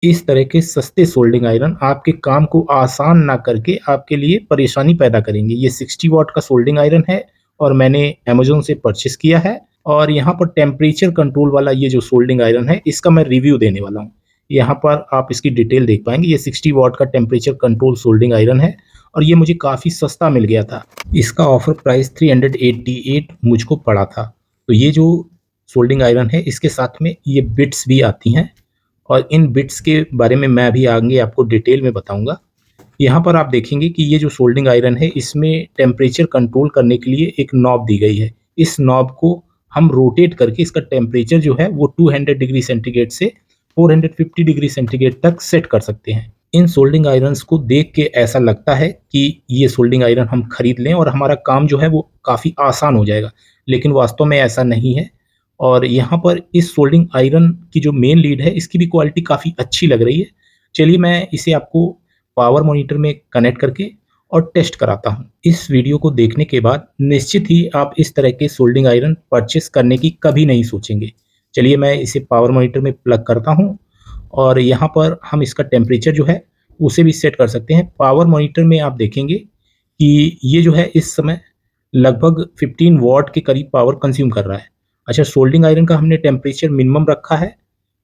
इस तरह के सस्ते सोल्डिंग आयरन आपके काम को आसान ना करके आपके लिए परेशानी पैदा करेंगे। ये 60 वॉट का सोल्डिंग आयरन है और मैंने अमेज़न से परचेज़ किया है और यहाँ पर टेम्परेचर कंट्रोल वाला ये जो सोल्डिंग आयरन है, इसका मैं रिव्यू देने वाला हूँ। यहाँ पर आप इसकी डिटेल देख पाएँगे। ये 60 वॉट का टेम्परेचर कंट्रोल सोल्डिंग आयरन है और ये मुझे काफ़ी सस्ता मिल गया था। इसका ऑफ़र प्राइस 388 मुझको पड़ा था। तो ये जो सोल्डिंग आयरन है, इसके साथ में ये बिट्स भी आती हैं और इन बिट्स के बारे में मैं अभी आगे आपको डिटेल में बताऊँगा। यहाँ पर आप देखेंगे कि ये जो सोल्डिंग आयरन है, इसमें टेम्परेचर कंट्रोल करने के लिए एक नॉब दी गई है। इस नॉब को हम रोटेट करके इसका टेम्परेचर जो है वो 200 डिग्री सेंटीग्रेड से 450 डिग्री सेंटीग्रेड तक सेट कर सकते हैं। इन सोल्डिंग आयरन्स को देख के ऐसा लगता है कि ये सोल्डिंग आयरन हम खरीद लें और हमारा काम जो है वो काफ़ी आसान हो जाएगा, लेकिन वास्तव में ऐसा नहीं है। और यहाँ पर इस सोल्डिंग आयरन की जो मेन लीड है, इसकी भी क्वालिटी काफ़ी अच्छी लग रही है। चलिए मैं इसे आपको पावर मॉनिटर में कनेक्ट करके और टेस्ट कराता हूँ। इस वीडियो को देखने के बाद निश्चित ही आप इस तरह के सोल्डिंग आयरन परचेस करने की कभी नहीं सोचेंगे। चलिए मैं इसे पावर मॉनिटर में प्लग करता हूँ और यहाँ पर हम इसका टेम्परेचर जो है उसे भी सेट कर सकते हैं। पावर मॉनिटर में आप देखेंगे कि ये जो है इस समय लगभग 15 वॉट के करीब पावर कंज्यूम कर रहा है। अच्छा, सोल्डिंग आयरन का हमने टेम्परेचर मिनिमम रखा है,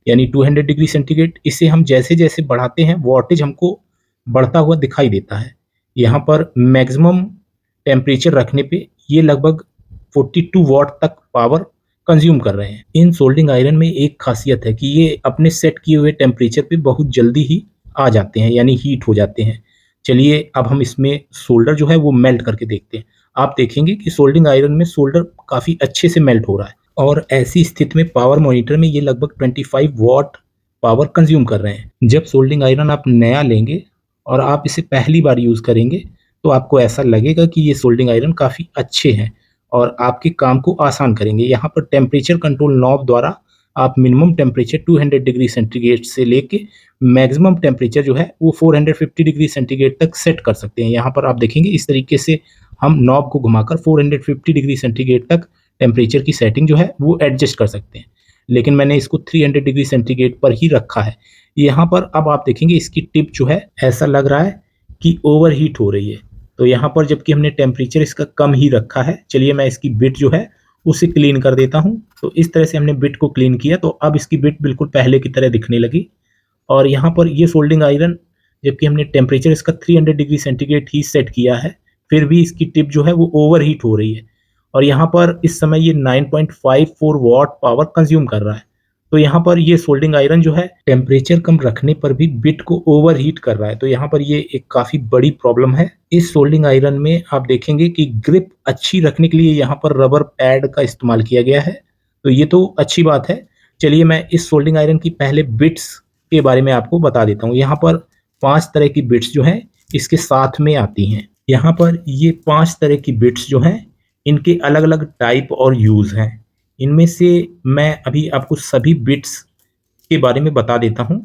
यानी 200 डिग्री सेंटीग्रेड। इसे हम जैसे-जैसे बढ़ाते हैं, वॉटेज हमको बढ़ता हुआ दिखाई देता है। यहाँ पर मैक्सिमम टेम्परेचर रखने पे ये लगभग 42 वॉट तक पावर कंज़्यूम कर रहे हैं। इन सोल्डिंग आयरन में एक ख़ासियत है कि ये अपने सेट किए हुए टेम्परेचर पे बहुत जल्दी ही आ जाते हैं, यानी हीट हो जाते हैं। चलिए अब हम इसमें सोल्डर जो है वो मेल्ट करके देखते हैं। आप देखेंगे कि सोल्डिंग आयरन में सोल्डर काफ़ी अच्छे से मेल्ट हो रहा है और ऐसी स्थिति में पावर मॉनिटर में ये लगभग 25 वॉट पावर कंज़्यूम कर रहे हैं। जब सोल्डिंग आयरन आप नया लेंगे और आप इसे पहली बार यूज़ करेंगे, तो आपको ऐसा लगेगा कि ये सोल्डिंग आयरन काफ़ी अच्छे हैं और आपके काम को आसान करेंगे। यहाँ पर टेम्परेचर कंट्रोल नॉब द्वारा आप मिनिमम टेम्परेचर 200 डिग्री सेंटीग्रेड से लेके मैक्सिमम टेम्परेचर जो है वो 450 डिग्री सेंटीग्रेड तक सेट कर सकते हैं। यहाँ पर आप देखेंगे इस तरीके से हम नॉब को घुमाकर 450 डिग्री सेंटीग्रेड तक टेम्परेचर की सेटिंग जो है वो एडजस्ट कर सकते हैं। लेकिन मैंने इसको 300 डिग्री सेंटीग्रेड पर ही रखा है। यहाँ पर अब आप देखेंगे इसकी टिप जो है ऐसा लग रहा है कि ओवरहीट हो रही है। तो यहाँ पर जबकि हमने टेम्परेचर इसका कम ही रखा है। चलिए मैं इसकी बिट जो है उसे क्लीन कर देता हूँ। तो इस तरह से हमने बिट को क्लीन किया तो अब इसकी बिट बिल्कुल पहले की तरह दिखने लगी। और यहाँ पर ये सोल्डिंग आयरन जबकि हमने टेम्परेचर इसका 300 डिग्री सेंटीग्रेड ही सेट किया है, फिर भी इसकी टिप जो है वो ओवरहीट हो रही है। और यहाँ पर इस समय ये 9.54 वॉट पावर कंज्यूम कर रहा है। तो यहाँ पर ये सोल्डिंग आयरन जो है टेम्परेचर कम रखने पर भी बिट को ओवरहीट कर रहा है। तो यहाँ पर ये एक काफ़ी बड़ी प्रॉब्लम है। इस सोल्डिंग आयरन में आप देखेंगे कि ग्रिप अच्छी रखने के लिए यहाँ पर रबर पैड का इस्तेमाल किया गया है। तो ये तो अच्छी बात है। चलिए मैं इस सोल्डिंग आयरन की पहले बिट्स के बारे में आपको बता देता हूँ। यहाँ पर 5 तरह की बिट्स जो हैं इसके साथ में आती हैं। यहाँ पर ये 5 तरह की बिट्स जो हैं इनके अलग-अलग टाइप और यूज़ हैं। इनमें से मैं अभी आपको सभी बिट्स के बारे में बता देता हूँ।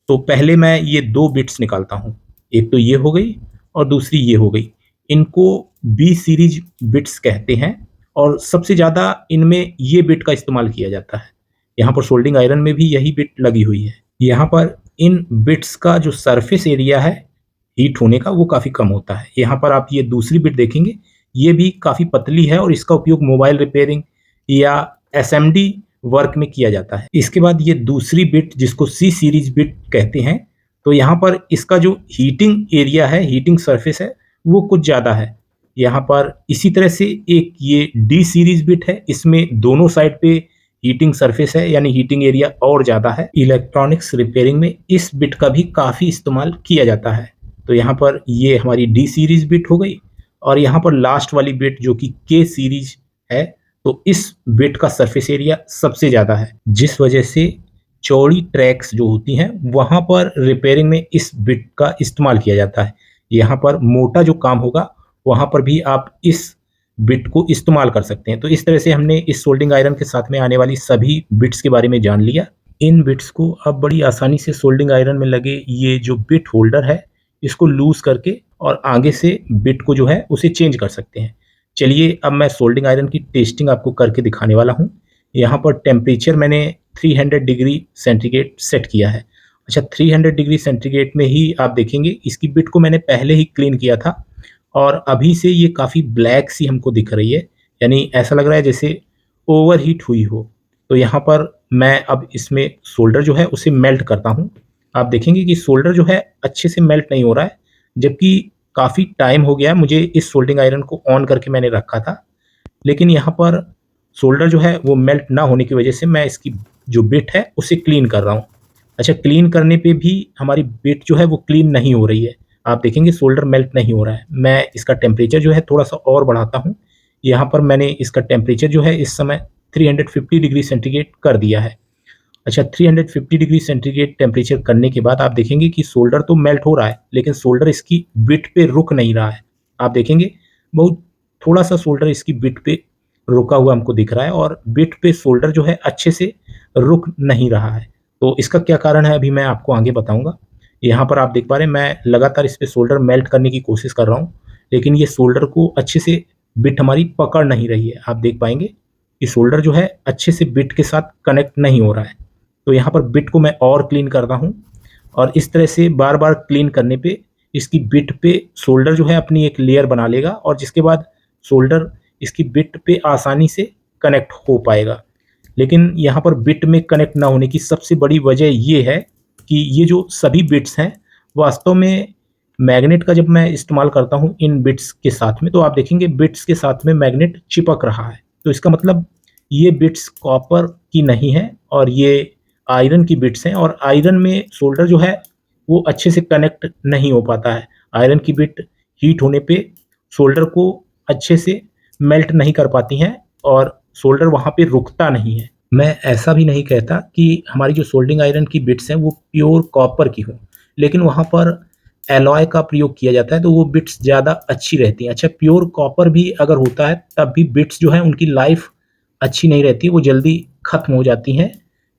तो पहले मैं ये 2 बिट्स निकालता हूँ। एक तो ये हो गई और दूसरी ये हो गई। इनको बी सीरीज़ बिट्स कहते हैं और सबसे ज़्यादा इनमें ये बिट का इस्तेमाल किया जाता है। यहाँ पर सोल्डिंग आयरन में भी यही बिट लगी हुई है। यहाँ पर इन बिट्स का जो सरफेस एरिया है हीट होने का वो काफ़ी कम होता है। यहाँ पर आप ये दूसरी बिट देखेंगे, ये भी काफ़ी पतली है और इसका उपयोग मोबाइल रिपेयरिंग या एसएमडी वर्क में किया जाता है। इसके बाद ये दूसरी बिट जिसको सी सीरीज़ बिट कहते हैं, तो यहाँ पर इसका जो हीटिंग एरिया है, हीटिंग सरफेस है, वो कुछ ज़्यादा है। यहाँ पर इसी तरह से एक ये डी सीरीज़ बिट है, इसमें दोनों साइड पे हीटिंग सरफेस है यानी हीटिंग एरिया और ज़्यादा है। इलेक्ट्रॉनिक्स रिपेयरिंग में इस बिट का भी काफ़ी इस्तेमाल किया जाता है। तो यहाँ पर ये हमारी डी सीरीज़ बिट हो गई और यहाँ पर लास्ट वाली बिट जो कि के सीरीज़ है, तो इस बिट का सरफेस एरिया सबसे ज़्यादा है, जिस वजह से चौड़ी ट्रैक्स जो होती हैं वहाँ पर रिपेयरिंग में इस बिट का इस्तेमाल किया जाता है। यहाँ पर मोटा जो काम होगा वहाँ पर भी आप इस बिट को इस्तेमाल कर सकते हैं। तो इस तरह से हमने इस सोल्डिंग आयरन के साथ में आने वाली सभी बिट्स के बारे में जान लिया। इन बिट्स को आप बड़ी आसानी से सोल्डिंग आयरन में लगे ये जो बिट होल्डर है इसको लूज़ करके और आगे से बिट को जो है उसे चेंज कर सकते हैं। चलिए अब मैं सोल्डिंग आयरन की टेस्टिंग आपको करके दिखाने वाला हूँ। यहाँ पर टेम्परेचर मैंने 300 डिग्री सेंटीग्रेड सेट किया है अच्छा, 300 डिग्री सेंटीग्रेड में ही आप देखेंगे इसकी बिट को मैंने पहले ही क्लीन किया था और अभी से ये काफ़ी ब्लैक सी हमको दिख रही है, यानी ऐसा लग रहा है जैसे ओवरहीट हुई हो। तो यहाँ पर मैं अब इसमें सोल्डर जो है उसे मेल्ट करता हूँ। आप देखेंगे कि सोल्डर जो है अच्छे से मेल्ट नहीं हो रहा है, जबकि काफ़ी टाइम हो गया है मुझे इस सोल्डरिंग आयरन को ऑन करके मैंने रखा था। लेकिन यहाँ पर सोल्डर जो है वो मेल्ट ना होने की वजह से मैं इसकी जो बिट है उसे क्लीन कर रहा हूँ। अच्छा, क्लीन करने पे भी हमारी बिट जो है वो क्लीन नहीं हो रही है। आप देखेंगे सोल्डर मेल्ट नहीं हो रहा है। मैं इसका टेम्परेचर जो है थोड़ा-सा और बढ़ाता हूँ। यहाँ पर मैंने इसका टेम्परेचर जो है इस समय 350 डिग्री सेंटीग्रेड कर दिया है। अच्छा, 350 डिग्री सेंटीग्रेड टेम्परेचर करने के बाद आप देखेंगे कि सोल्डर तो मेल्ट हो रहा है, लेकिन सोल्डर इसकी बिट पे रुक नहीं रहा है। आप देखेंगे बहुत थोड़ा-सा सोल्डर इसकी बिट पे रुका हुआ हमको दिख रहा है और बिट पे सोल्डर जो है अच्छे से रुक नहीं रहा है। तो इसका क्या कारण है अभी मैं आपको आगे बताऊँगा। यहाँ पर आप देख पा रहे हैं मैं लगातार इस पे सोल्डर मेल्ट करने की कोशिश कर रहा हूँ, लेकिन ये सोल्डर को अच्छे से बिट हमारी पकड़ नहीं रही है। आप देख पाएँगे कि सोल्डर जो है अच्छे से बिट के साथ कनेक्ट नहीं हो रहा है। तो यहाँ पर बिट को मैं और क्लीन करता हूँ और इस तरह से बार-बार क्लीन करने पे इसकी बिट पे सोल्डर जो है अपनी एक लेयर बना लेगा और जिसके बाद सोल्डर इसकी बिट पे आसानी से कनेक्ट हो पाएगा। लेकिन यहाँ पर बिट में कनेक्ट ना होने की सबसे बड़ी वजह ये है कि ये जो सभी बिट्स हैं, वास्तव में मैग्नेट का जब मैं इस्तेमाल करता हूँ इन बिट्स के साथ में, तो आप देखेंगे बिट्स के साथ में मैग्नेट चिपक रहा है। तो इसका मतलब ये बिट्स कॉपर की नहीं है और ये आयरन की बिट्स हैं और आयरन में सोल्डर जो है वो अच्छे से कनेक्ट नहीं हो पाता है। आयरन की बिट हीट होने पे सोल्डर को अच्छे से मेल्ट नहीं कर पाती हैं और सोल्डर वहाँ पे रुकता नहीं है। मैं ऐसा भी नहीं कहता कि हमारी जो सोल्डरिंग आयरन की बिट्स हैं वो प्योर कॉपर की हों, लेकिन वहाँ पर एलॉय का प्रयोग किया जाता है तो वो बिट्स ज़्यादा अच्छी रहती हैं। अच्छा, प्योर कॉपर भी अगर होता है तब भी बिट्स जो हैं उनकी लाइफ अच्छी नहीं रहती, वो जल्दी ख़त्म हो जाती हैं।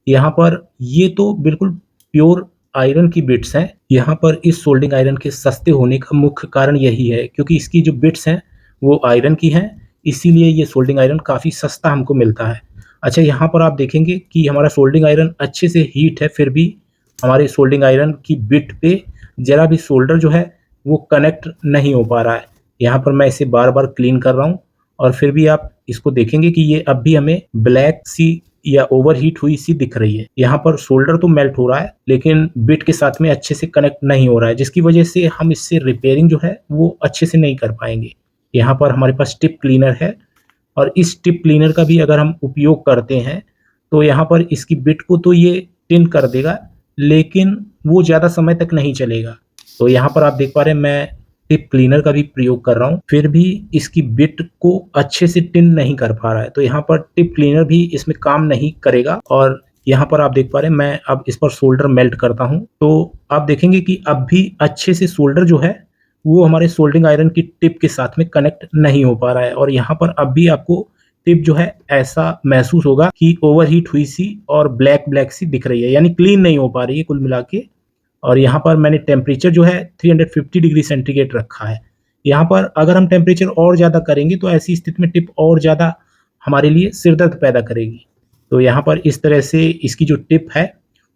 यहाँ पर ये तो बिल्कुल प्योर आयरन की बिट्स हैं। यहाँ पर इस सोल्डरिंग आयरन के सस्ते होने का मुख्य कारण यही है क्योंकि इसकी जो बिट्स हैं वो आयरन की हैं, इसीलिए ये सोल्डरिंग आयरन काफ़ी सस्ता हमको मिलता है। अच्छा, यहाँ पर आप देखेंगे कि हमारा सोल्डरिंग आयरन अच्छे से हीट है, फिर भी हमारे सोल्डरिंग आयरन की बिट पे ज़रा भी सोल्डर जो है वो कनेक्ट नहीं हो पा रहा है। यहाँ पर मैं इसे बार-बार क्लीन कर रहा हूँ और फिर भी आप इसको देखेंगे कि ये अब भी हमें ब्लैक सी या ओवरहीट हुई सी दिख रही है। यहाँ पर सोल्डर तो मेल्ट हो रहा है, लेकिन बिट के साथ में अच्छे से कनेक्ट नहीं हो रहा है, जिसकी वजह से हम इससे रिपेयरिंग जो है वो अच्छे से नहीं कर पाएँगे। यहाँ पर हमारे पास टिप क्लीनर है और इस टिप क्लीनर का भी अगर हम उपयोग करते हैं, तो यहाँ पर इसकी बिट को तो ये टिन कर देगा, लेकिन वो ज़्यादा समय तक नहीं चलेगा। तो यहाँ पर आप देख पा रहे हैं मैं टिप क्लीनर का भी प्रयोग कर रहा हूँ, फिर भी इसकी बिट को अच्छे से टिन नहीं कर पा रहा है। तो यहाँ पर टिप क्लीनर भी इसमें काम नहीं करेगा और यहाँ पर आप देख पा रहे हैं मैं अब इस पर सोल्डर मेल्ट करता हूँ। तो आप देखेंगे कि अब भी अच्छे से सोल्डर जो है वो हमारे सोल्डरिंग आयरन की टिप के साथ में कनेक्ट नहीं हो पा रहा है और यहाँ पर अब भी आपको टिप जो है ऐसा महसूस होगा कि ओवरहीट हुई सी और ब्लैक ब्लैक सी दिख रही है, यानी क्लीन नहीं हो पा रही है कुल मिला के। और यहाँ पर मैंने टेम्परेचर जो है 350 डिग्री सेंटीग्रेड रखा है। यहाँ पर अगर हम टेम्परेचर और ज़्यादा करेंगे तो ऐसी स्थिति में टिप और ज़्यादा हमारे लिए सिरदर्द पैदा करेगी। तो यहाँ पर इस तरह से इसकी जो टिप है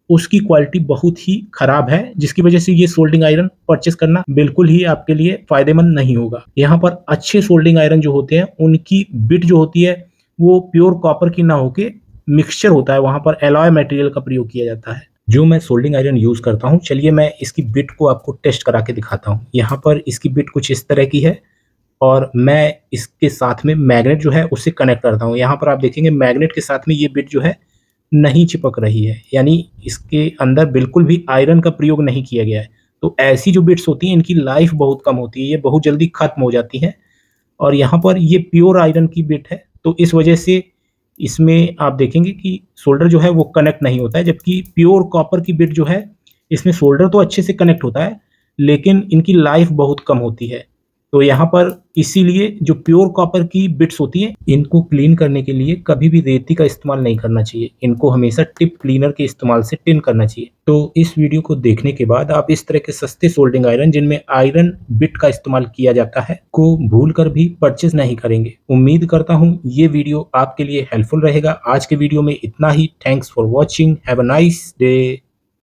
उसकी क्वालिटी बहुत ही खराब है, जिसकी वजह से ये सोल्डरिंग आयरन परचेस करना बिल्कुल ही आपके लिए फ़ायदेमंद नहीं होगा। यहाँ पर अच्छे सोल्डरिंग आयरन जो होते हैं उनकी बिट जो होती है वो प्योर कॉपर की ना होके मिक्सचर होता है, वहाँ पर एलॉय मटेरियल का प्रयोग किया जाता है। जो मैं सोल्डरिंग आयरन यूज़ करता हूँ, चलिए मैं इसकी बिट को आपको टेस्ट करा के दिखाता हूँ। यहाँ पर इसकी बिट कुछ इस तरह की है और मैं इसके साथ में मैग्नेट जो है उससे कनेक्ट करता हूँ। यहाँ पर आप देखेंगे मैग्नेट के साथ में ये बिट जो है नहीं चिपक रही है, यानी इसके अंदर बिल्कुल भी आयरन का प्रयोग नहीं किया गया है। तो ऐसी जो बिट्स होती हैं इनकी लाइफ बहुत कम होती है, ये बहुत जल्दी खत्म हो जाती हैं और यहाँ पर ये प्योर आयरन की बिट है, तो इस वजह से इसमें आप देखेंगे कि सोल्डर जो है वो कनेक्ट नहीं होता है, जबकि प्योर कॉपर की बिट जो है इसमें सोल्डर तो अच्छे से कनेक्ट होता है, लेकिन इनकी लाइफ बहुत कम होती है। तो यहाँ पर इसीलिए जो प्योर कॉपर की बिट्स होती हैं इनको क्लीन करने के लिए कभी भी रेती का इस्तेमाल नहीं करना चाहिए, इनको हमेशा टिप क्लीनर के इस्तेमाल से टिन करना चाहिए। तो इस वीडियो को देखने के बाद आप इस तरह के सस्ते सोल्डरिंग आयरन जिनमें आयरन बिट का इस्तेमाल किया जाता है को भूल कर भी परचेज नहीं करेंगे। उम्मीद करता हूँ ये वीडियो आपके लिए हेल्पफुल रहेगा। आज के वीडियो में इतना ही। Thanks for watching. Have a nice day.